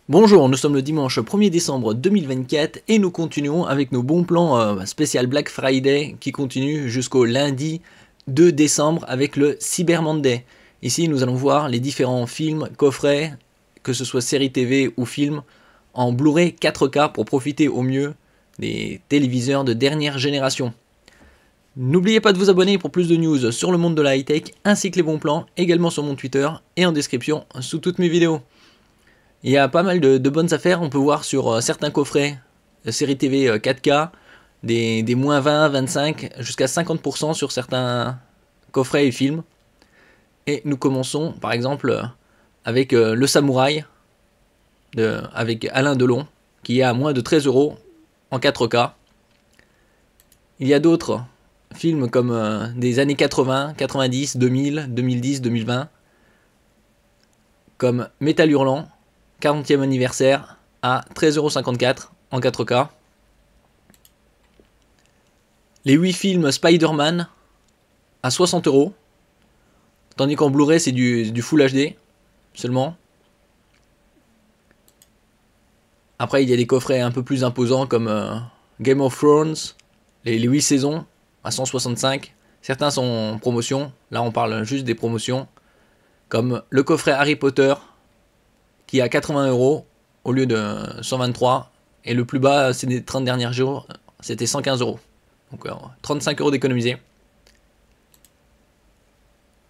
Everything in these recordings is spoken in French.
Bonjour, nous sommes le dimanche 1er décembre 2024 et nous continuons avec nos bons plans spécial Black Friday qui continue jusqu'au lundi 2 décembre avec le Cyber Monday. Ici nous allons voir les différents films, coffrets, que ce soit séries TV ou films, en Blu-ray 4K pour profiter au mieux des téléviseurs de dernière génération. N'oubliez pas de vous abonner pour plus de news sur le monde de la high-tech ainsi que les bons plans, également sur mon Twitter et en description sous toutes mes vidéos. Il y a pas mal de bonnes affaires, on peut voir sur certains coffrets séries TV 4K, des moins 20, 25, jusqu'à 50% sur certains coffrets et films. Et nous commençons par exemple avec Le Samouraï, avec Alain Delon, qui est à moins de 13 € en 4K. Il y a d'autres films comme des années 80, 90, 2000, 2010, 2020, comme Métal Hurlant, 40e anniversaire à 13,54 € en 4K. Les 8 films Spider-Man à 60 €, tandis qu'en Blu-ray c'est du Full HD seulement. Après il y a des coffrets un peu plus imposants comme Game of Thrones, les 8 saisons à 165. Certains sont en promotion, là on parle juste des promotions, comme le coffret Harry Potter qui est à 80 € au lieu de 123, et le plus bas c'est des 30 derniers jours, c'était 115 €. Donc 35 € d'économiser.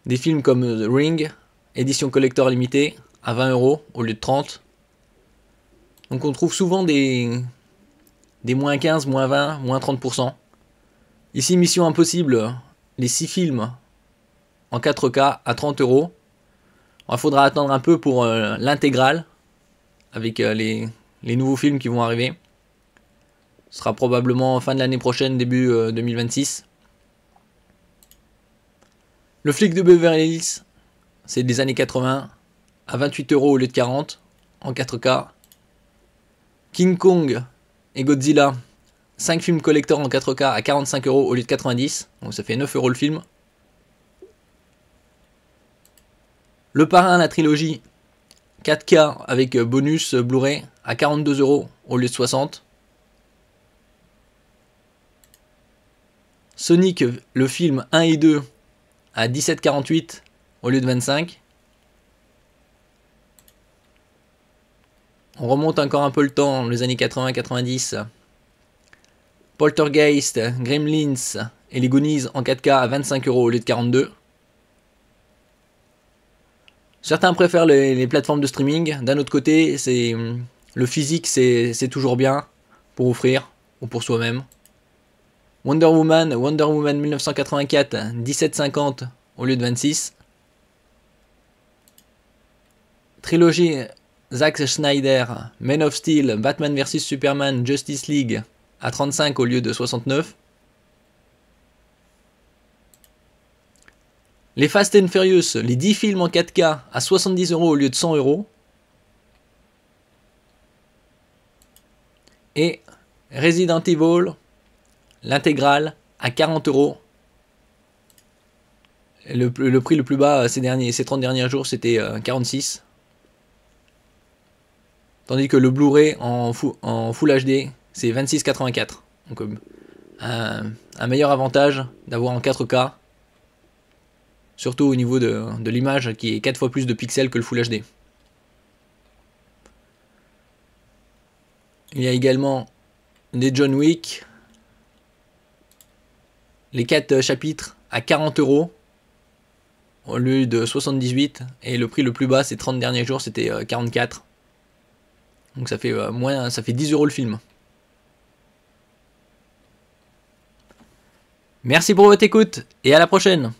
Des films comme The Ring, édition collector limitée, à 20 € au lieu de 30. Donc on trouve souvent des moins 15, moins 20, moins 30%. Ici Mission Impossible, les 6 films en 4K à 30 €. Il faudra attendre un peu pour l'intégrale, avec les nouveaux films qui vont arriver. Ce sera probablement fin de l'année prochaine, début 2026. Le flic de Beverly Hills, c'est des années 80, à 28 € au lieu de 40, en 4K. King Kong et Godzilla, 5 films collector en 4K à 45 € au lieu de 90, donc ça fait 9 € le film. Le Parrain, la trilogie, 4K avec bonus Blu-ray à 42 € au lieu de 60. Sonic, le film 1 et 2 à 17,48 au lieu de 25. On remonte encore un peu le temps, les années 80-90. Poltergeist, Gremlins et les Goonies en 4K à 25 € au lieu de 42. Certains préfèrent les plateformes de streaming. D'un autre côté, le physique, c'est toujours bien pour offrir ou pour soi-même. Wonder Woman 1984, 17,50 au lieu de 26. Trilogie Zack Snyder, Man of Steel, Batman vs Superman, Justice League à 35 au lieu de 69. Les Fast and Furious, les 10 films en 4K à 70 € au lieu de 100 €. Et Resident Evil, l'intégrale à 40 €. Le prix le plus bas ces 30 derniers jours c'était 46. Tandis que le Blu-ray en Full HD c'est 26,84. Donc un meilleur avantage d'avoir en 4K. Surtout au niveau de l'image qui est 4 fois plus de pixels que le Full HD. Il y a également des John Wick. Les 4 chapitres à 40 € au lieu de 78. Et le prix le plus bas ces 30 derniers jours c'était 44. Donc ça fait ça fait 10 € le film. Merci pour votre écoute et à la prochaine.